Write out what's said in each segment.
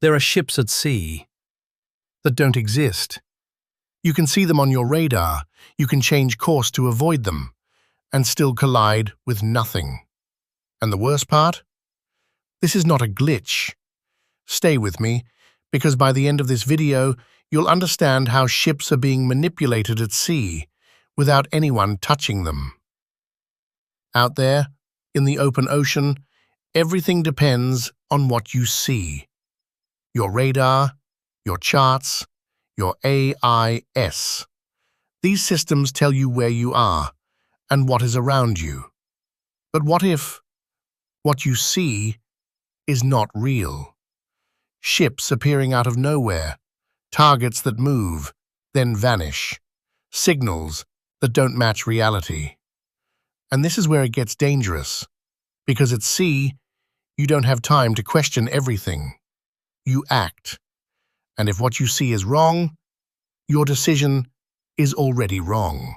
There are ships at sea that don't exist. You can see them on your radar, you can change course to avoid them, and still collide with nothing. And the worst part? This is not a glitch. Stay with me, because by the end of this video, you'll understand how ships are being manipulated at sea without anyone touching them. Out there, in the open ocean, everything depends on what you see. Your radar, your charts, your AIS. These systems tell you where you are and what is around you. But what if what you see is not real? Ships appearing out of nowhere, targets that move, then vanish, signals that don't match reality. And this is where it gets dangerous, because at sea, you don't have time to question everything. You act. And if what you see is wrong, your decision is already wrong.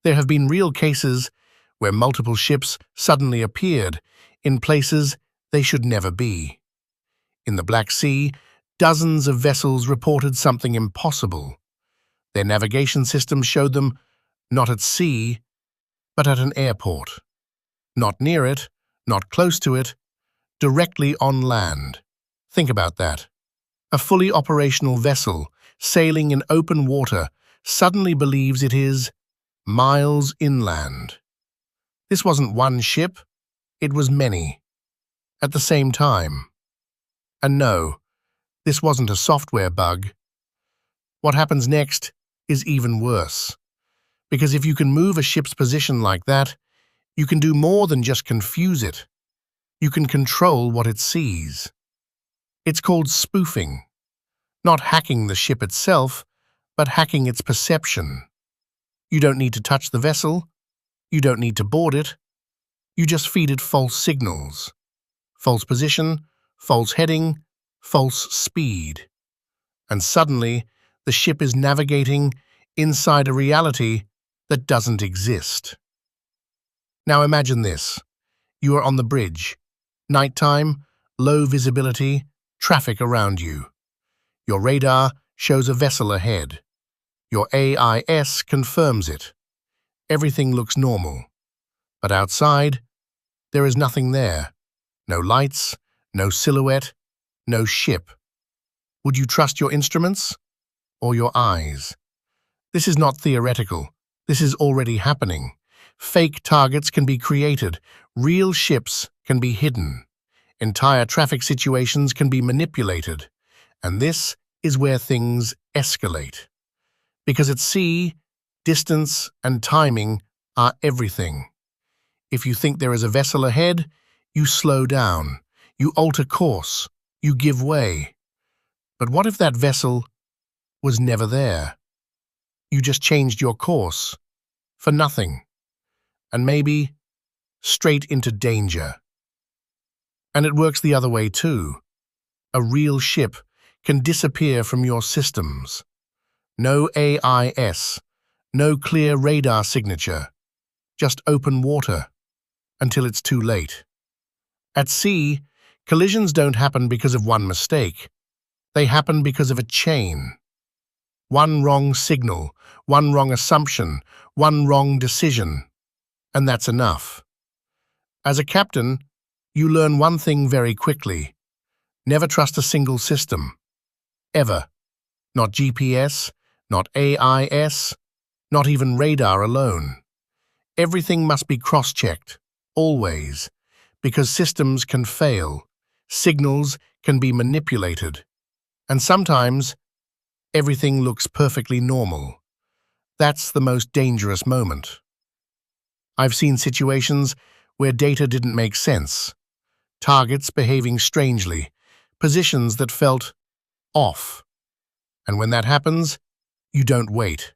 There have been real cases where multiple ships suddenly appeared in places they should never be. In the Black Sea, dozens of vessels reported something impossible. Their navigation system showed them not at sea, but at an airport. Not near it, not close to it, directly on land. Think about that. A fully operational vessel sailing in open water suddenly believes it is miles inland. This wasn't one ship, it was many, at the same time. And no, this wasn't a software bug. What happens next is even worse. Because if you can move a ship's position like that, you can do more than just confuse it. You can control what it sees. It's called spoofing. Not hacking the ship itself, but hacking its perception. You don't need to touch the vessel. You don't need to board it. You just feed it false signals. False position, false heading, false speed. And suddenly, the ship is navigating inside a reality that doesn't exist. Now imagine this. You are on the bridge. Nighttime, low visibility, traffic around you. Your radar shows a vessel ahead. Your AIS confirms it. Everything looks normal. But outside, there is nothing there. No lights, no silhouette, no ship. Would you trust your instruments or your eyes? This is not theoretical. This is already happening. Fake targets can be created. Real ships can be hidden. Entire traffic situations can be manipulated. And this is where things escalate. Because at sea, distance and timing are everything. If you think there is a vessel ahead, you slow down, you alter course, you give way. But what if that vessel was never there? You just changed your course for nothing, and maybe straight into danger. And it works the other way too. A real ship can disappear from your systems. No AIS, no clear radar signature, just open water until it's too late. At sea, collisions don't happen because of one mistake. They happen because of a chain. One wrong signal, one wrong assumption, one wrong decision, and that's enough. As a captain, you learn one thing very quickly. Never trust a single system. Ever. Not GPS, not AIS, not even radar alone. Everything must be cross-checked, always, because systems can fail, signals can be manipulated, and sometimes everything looks perfectly normal. That's the most dangerous moment. I've seen situations where data didn't make sense, targets behaving strangely, positions that felt off. And when that happens, you don't wait.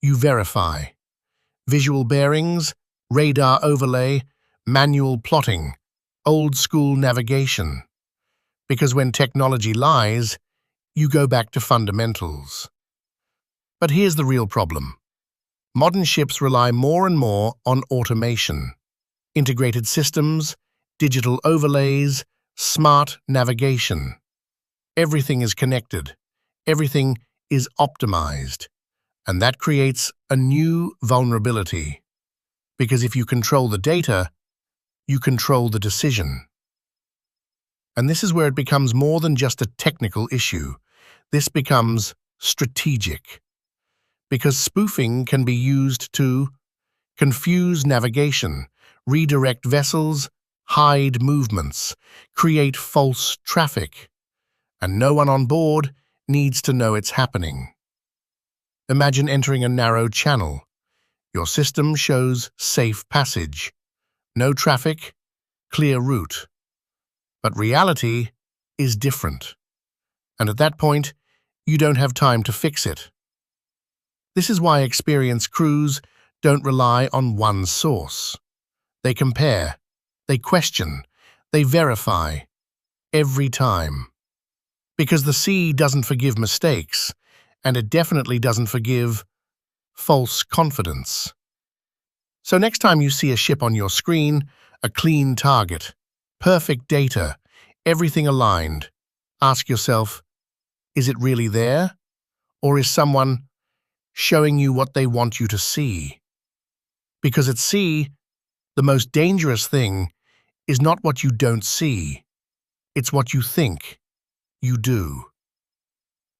You verify. Visual bearings, radar overlay, manual plotting, old-school navigation. Because when technology lies, you go back to fundamentals. But here's the real problem. Modern ships rely more and more on automation. Integrated systems, digital overlays, Smart navigation. Everything is connected. Everything is optimized. And that creates a new vulnerability. Because if you control the data, you control the decision. And this is where it becomes more than just a technical issue. This becomes strategic. Because spoofing can be used to confuse navigation, redirect vessels, hide movements, create false traffic, and no one on board needs to know it's happening. Imagine entering a narrow channel. Your system shows safe passage, no traffic, clear route. But reality is different. And at that point, you don't have time to fix it. This is why experienced crews don't rely on one source. They compare, they question, they verify, every time. Because the sea doesn't forgive mistakes, and it definitely doesn't forgive false confidence. So next time you see a ship on your screen, a clean target, perfect data, everything aligned, ask yourself, is it really there? Or is someone showing you what they want you to see? Because at sea, the most dangerous thing is not what you don't see. It's what you think you do.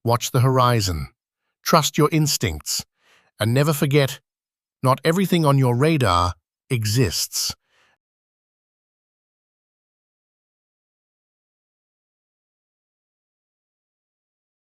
Watch the horizon, trust your instincts, and never forget, not everything on your radar exists.